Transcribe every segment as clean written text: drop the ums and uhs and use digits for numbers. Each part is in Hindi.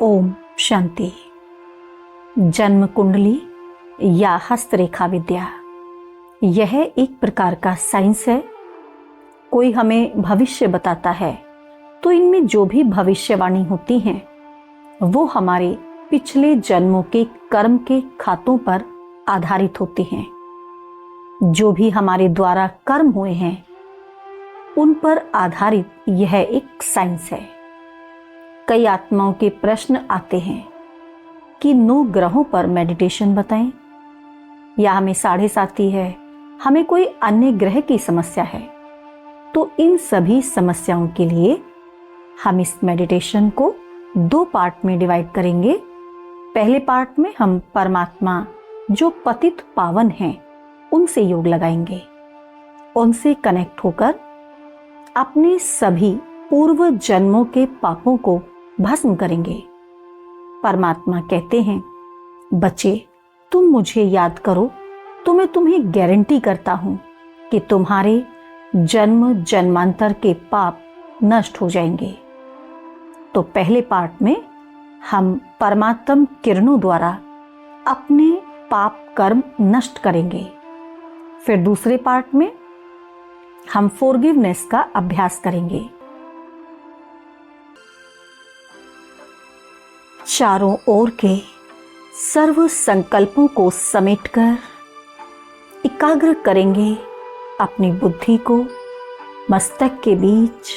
ओम शांति। जन्म कुंडली या हस्तरेखा विद्या यह एक प्रकार का साइंस है। कोई हमें भविष्य बताता है तो इनमें जो भी भविष्यवाणी होती हैं वो हमारे पिछले जन्मों के कर्म के खातों पर आधारित होती हैं। जो भी हमारे द्वारा कर्म हुए हैं उन पर आधारित यह एक साइंस है। कई आत्माओं के प्रश्न आते हैं कि 9 ग्रहों पर मेडिटेशन बताएं, या हमें 7.5 है, हमें कोई अन्य ग्रह की समस्या है। तो इन सभी समस्याओं के लिए हम इस मेडिटेशन को 2 पार्ट में डिवाइड करेंगे। पहले पार्ट में हम परमात्मा जो पतित पावन हैं उनसे योग लगाएंगे, उनसे कनेक्ट होकर अपने सभी पूर्व जन्मों के पापों को भस्म करेंगे। परमात्मा कहते हैं, बच्चे तुम मुझे याद करो तो मैं तुम्हें गारंटी करता हूं कि तुम्हारे जन्म जन्मांतर के पाप नष्ट हो जाएंगे। तो पहले पार्ट में हम परमात्म किरणों द्वारा अपने पाप कर्म नष्ट करेंगे। फिर दूसरे पार्ट में हम फॉरगिवनेस का अभ्यास करेंगे। चारों ओर के सर्व संकल्पों को समेटकर एकाग्र करेंगे अपनी बुद्धि को मस्तक के बीच।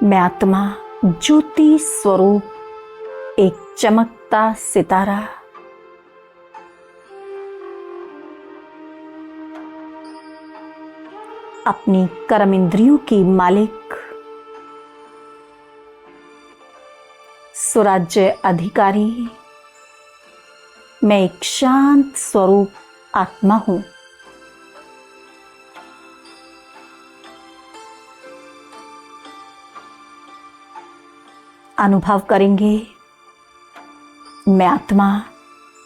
मैं आत्मा ज्योति स्वरूप एक चमकता सितारा अपनी कर्म इंद्रियों की मालिक, स्वराज्य अधिकारी, मैं एक शांत स्वरूप आत्मा हूं। अनुभव करेंगे, मैं आत्मा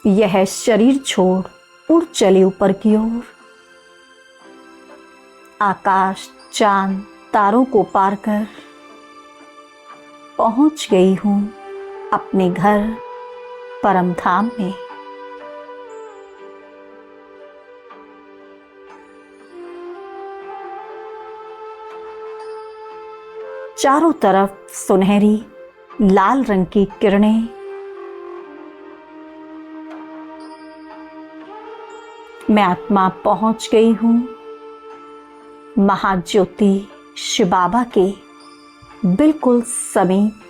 यह शरीर छोड़ उड़ चली ऊपर की ओर। आकाश, चांद, तारों को पार कर पहुंच गई हूं अपने घर परम धाम में। चारों तरफ सुनहरी लाल रंग की किरणें, मैं आत्मा पहुंच गई हूं महाज्योति शिव बाबा के बिल्कुल समीप।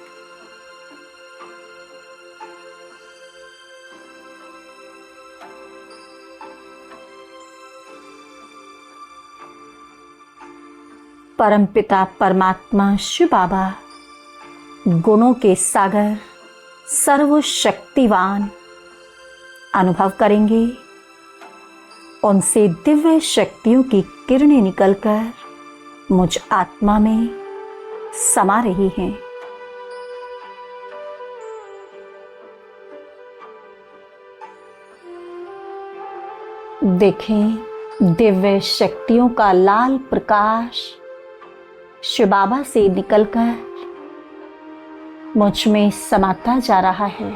परमपिता परमात्मा शिव बाबा गुणों के सागर सर्वशक्तिवान अनुभव करेंगे। उनसे दिव्य शक्तियों की किरणें निकलकर मुझ आत्मा में समा रही हैं। देखें, दिव्य शक्तियों का लाल प्रकाश शिव बाबा से निकलकर मुझ में समाता जा रहा है।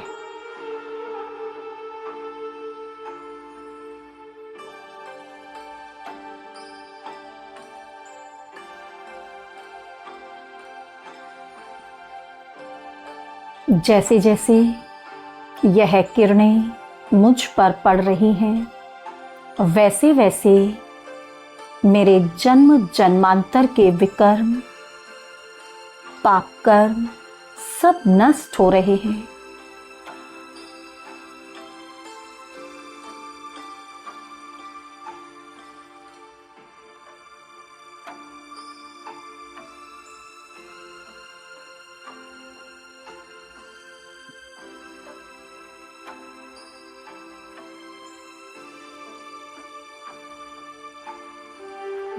जैसे जैसे यह किरणें मुझ पर पड़ रही हैं, वैसे वैसे मेरे जन्म जन्मांतर के विकर्म पाप कर्म सब नष्ट हो रहे हैं।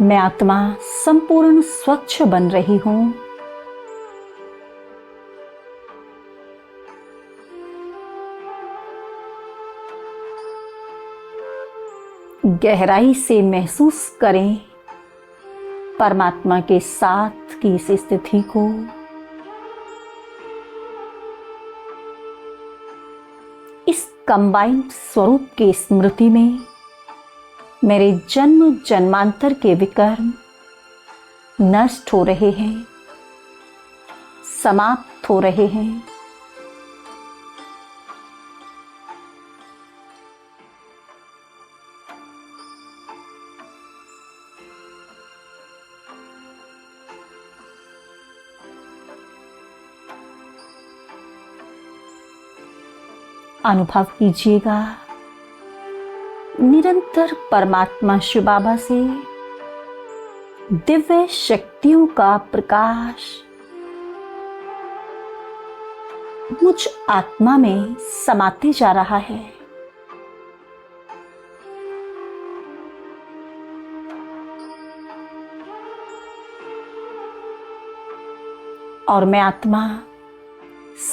मैं आत्मा संपूर्ण स्वच्छ बन रही हूं। गहराई से महसूस करें परमात्मा के साथ की इस स्थिति को। कंबाइंड स्वरूप की स्मृति में मेरे जन्म जन्मांतर के विकर्म नष्ट हो रहे हैं, समाप्त हो रहे हैं। अनुभव कीजिएगा निरंतर परमात्मा शिव बाबा से दिव्य शक्तियों का प्रकाश मुझ आत्मा में समाते जा रहा है। और मैं आत्मा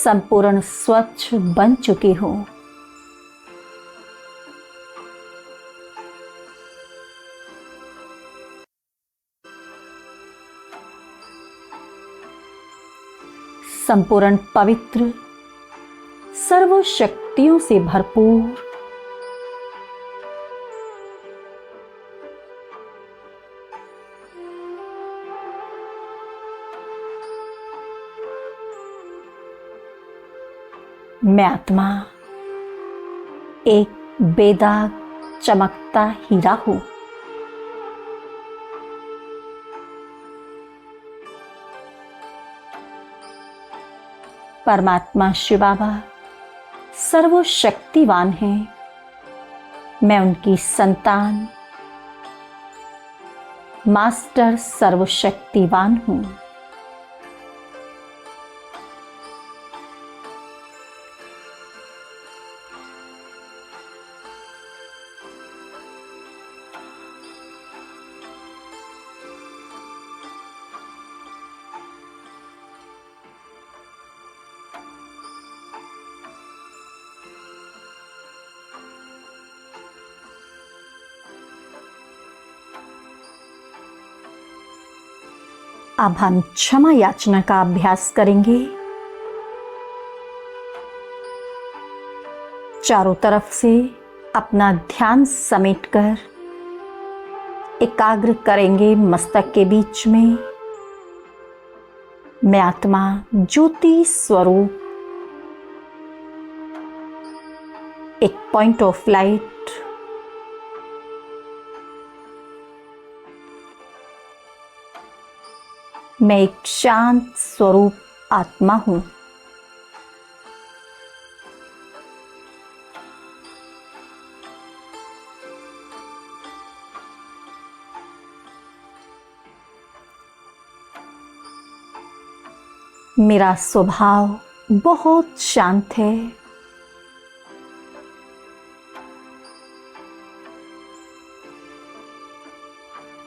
संपूर्ण स्वच्छ बन चुकी हूं। संपूर्ण पवित्र, सर्व शक्तियों से भरपूर, मैं आत्मा एक बेदाग चमकता हीरा हूं। परमात्मा शिव बाबा सर्वशक्तिवान हैं। मैं उनकी संतान मास्टर सर्वशक्तिवान हूं। अब हम क्षमा याचना का अभ्यास करेंगे। चारों तरफ से अपना ध्यान समेटकर एकाग्र करेंगे मस्तक के बीच में। मैं आत्मा ज्योति स्वरूप एक पॉइंट ऑफ लाइट मैं एक शांत स्वरूप आत्मा हूं। मेरा स्वभाव बहुत शांत है।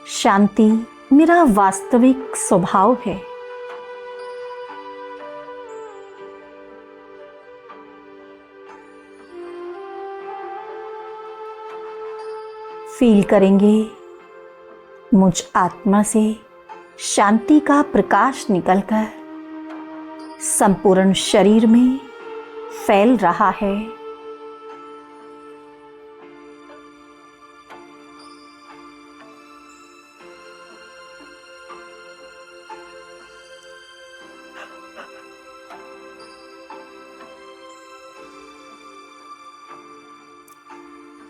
शांति मेरा वास्तविक स्वभाव है। फील करेंगे मुझ आत्मा से शांति का प्रकाश निकलकर संपूर्ण शरीर में फैल रहा है।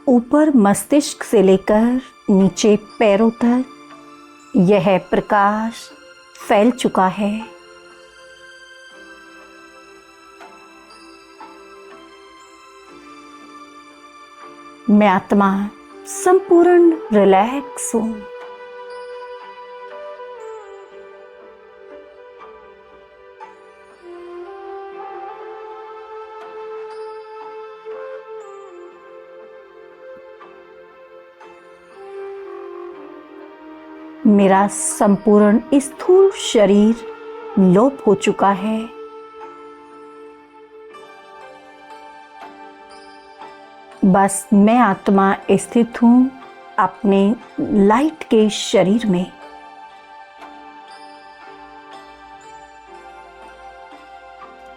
ऊपर मस्तिष्क से लेकर नीचे पैरों तक यह प्रकाश फैल चुका है। मैं आत्मा संपूर्ण रिलैक्स हूं। मेरा संपूर्ण स्थूल शरीर लोप हो चुका है। बस मैं आत्मा स्थित हूं अपने लाइट के शरीर में।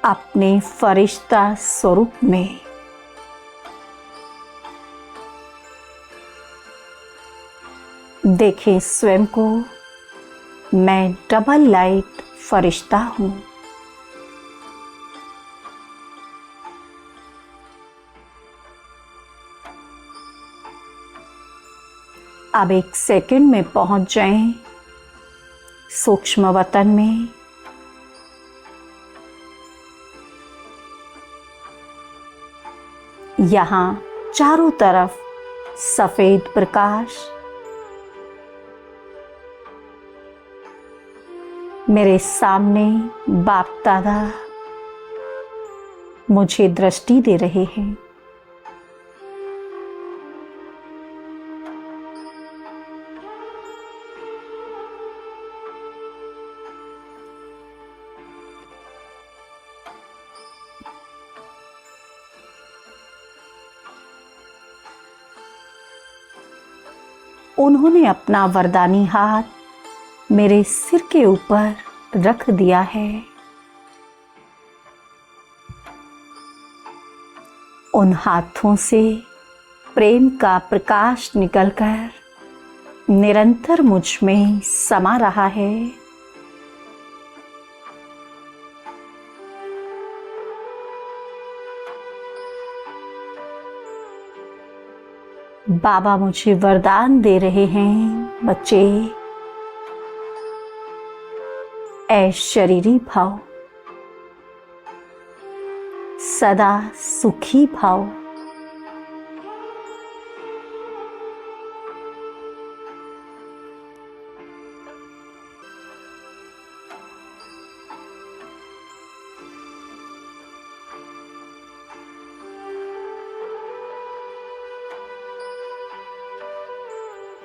अपने फरिश्ता स्वरूप में। देखें स्वयं को, मैं डबल लाइट फरिश्ता हूँ। अब एक सेकंड में पहुंच जाएं सूक्ष्म वतन में। यहाँ चारों तरफ सफेद प्रकाश मेरे सामने बाप दादा मुझे दृष्टि दे रहे हैं। उन्होंने अपना वरदानी हाथ मेरे सिर के ऊपर रख दिया है। उन हाथों से प्रेम का प्रकाश निकलकर निरंतर मुझ में समा रहा है। बाबा मुझे वरदान दे रहे हैं, बच्चे, ऐश्वर्यी भाव, सदा सुखी भाव,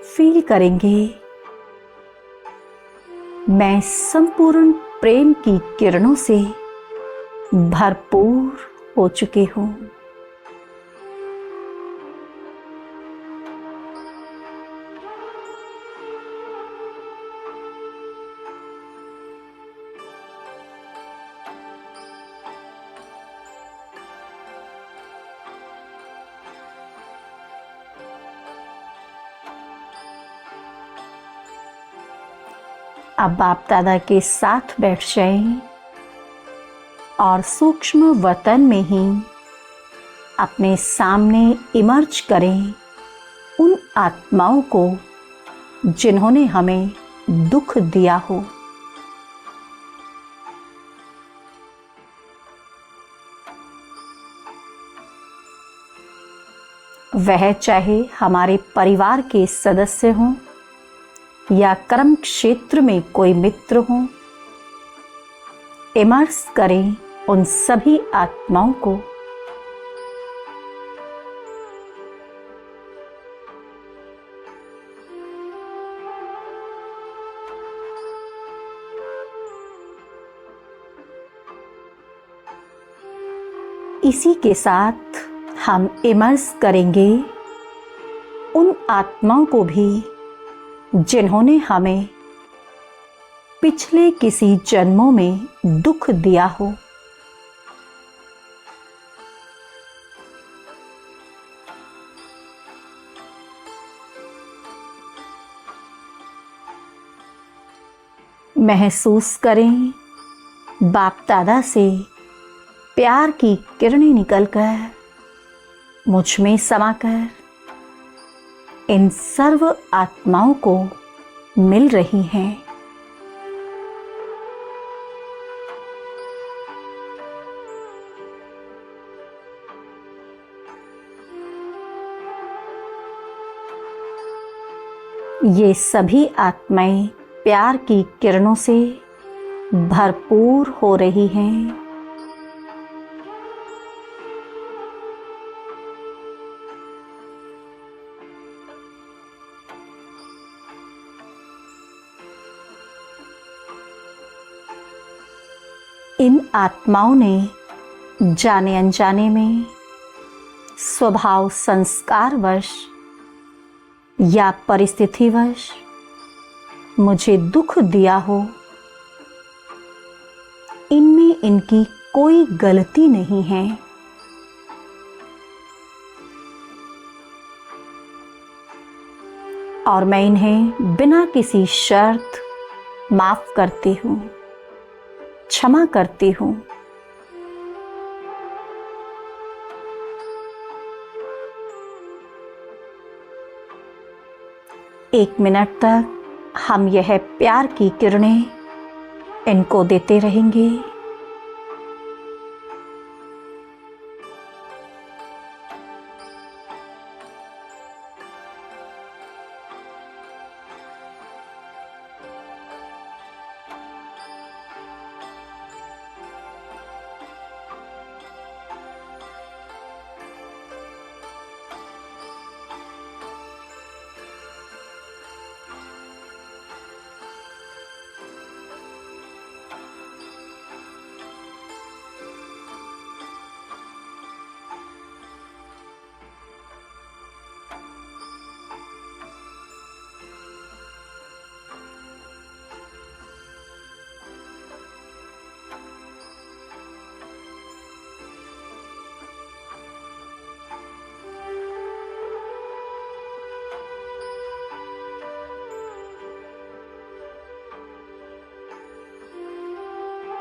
फील करेंगे मैं संपूर्ण प्रेम की किरणों से भरपूर हो चुके हूँ। अब बाप दादा के साथ बैठ जाएं और सूक्ष्म वतन में ही अपने सामने इमर्ज करें उन आत्माओं को जिन्होंने हमें दुख दिया हो। वह चाहे हमारे परिवार के सदस्य हों या कर्म क्षेत्र में कोई मित्र हो, इमर्स करें उन सभी आत्माओं को। इसी के साथ हम इमर्स करेंगे उन आत्माओं को भी जिन्होंने हमें पिछले किसी जन्मों में दुख दिया हो। महसूस करें बाप दादा से प्यार की किरणें निकलकर मुझ में समाकर इन सर्व आत्माओं को मिल रही हैं। ये सभी आत्माएं प्यार की किरणों से भरपूर हो रही हैं। इन आत्माओं ने जाने अनजाने में स्वभाव संस्कारवश या परिस्थितिवश मुझे दुख दिया हो। इनमें इनकी कोई गलती नहीं है। और मैं इन्हें बिना किसी शर्त माफ करती हूँ, क्षमा करती हूँ। एक मिनट तक हम यह प्यार की किरणें इनको देते रहेंगे।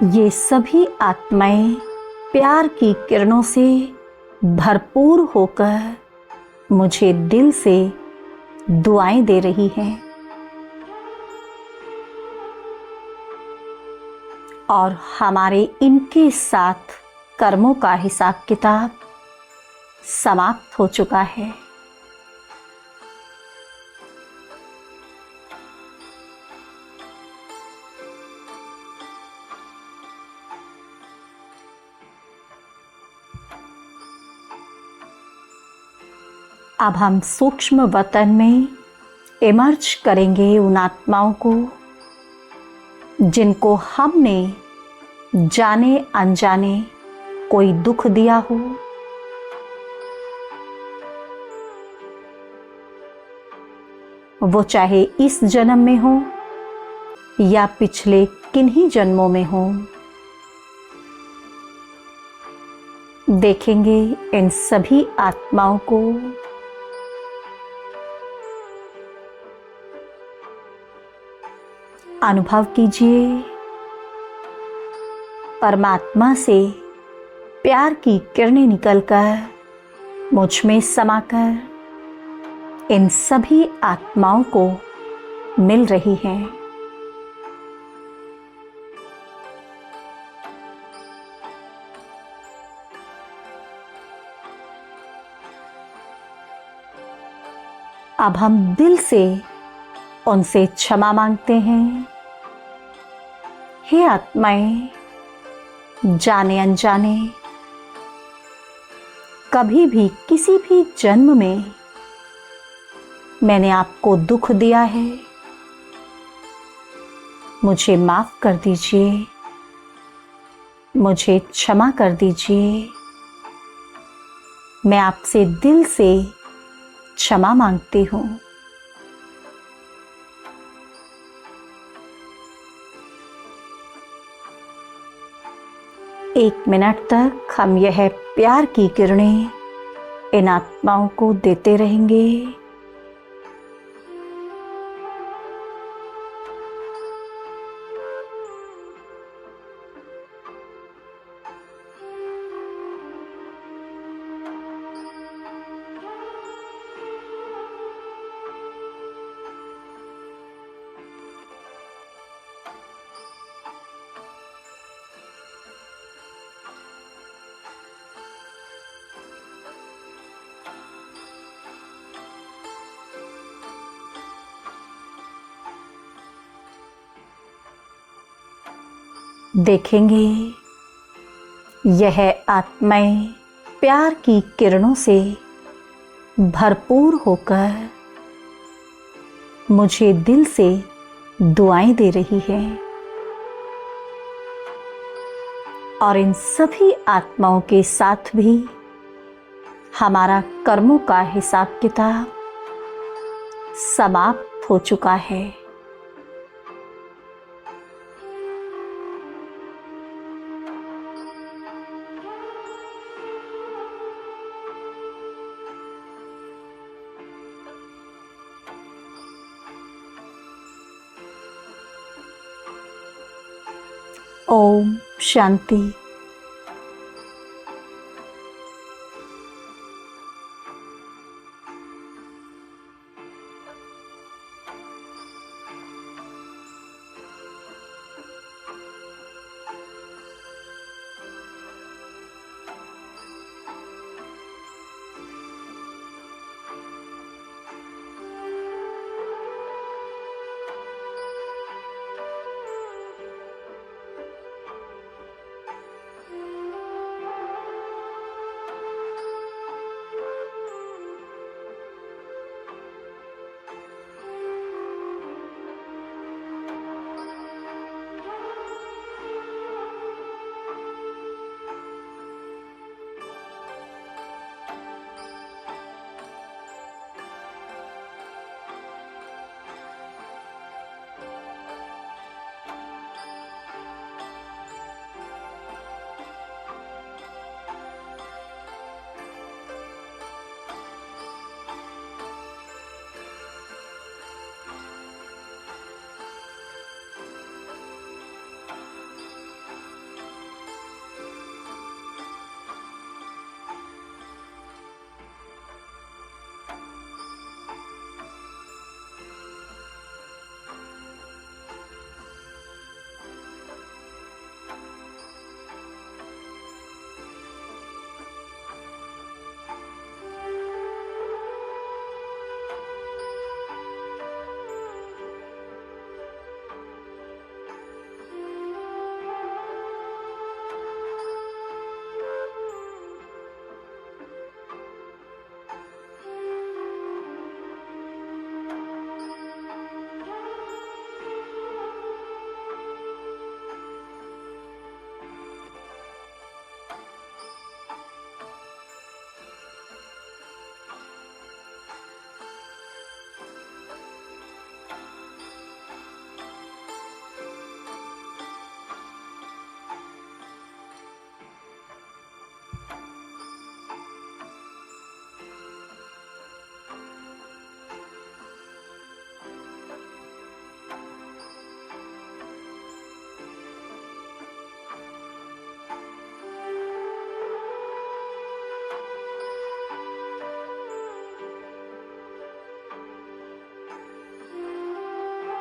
ये सभी आत्माएं प्यार की किरणों से भरपूर होकर मुझे दिल से दुआएं दे रही हैं और हमारे इनके साथ कर्मों का हिसाब किताब समाप्त हो चुका है। अब हम सूक्ष्म वतन में इमर्ज करेंगे उन आत्माओं को जिनको हमने जाने अनजाने कोई दुख दिया हो, वो चाहे इस जन्म में हो या पिछले किन्हीं जन्मों में हो। देखेंगे इन सभी आत्माओं को अनुभव कीजिए। परमात्मा से प्यार की किरणें निकलकर मुझ में समाकर इन सभी आत्माओं को मिल रही हैं। अब हम दिल से उनसे क्षमा मांगते हैं। हे आत्माएं, जाने अनजाने कभी भी किसी भी जन्म में मैंने आपको दुख दिया है, मुझे माफ कर दीजिए, मुझे क्षमा कर दीजिए। मैं आपसे दिल से क्षमा मांगती हूँ। एक मिनट तक हम यह प्यार की किरणें इन आत्माओं को देते रहेंगे। देखेंगे यह आत्माएं प्यार की किरणों से भरपूर होकर मुझे दिल से दुआएं दे रही है और इन सभी आत्माओं के साथ भी हमारा कर्मों का हिसाब किताब समाप्त हो चुका है। ओम शांति।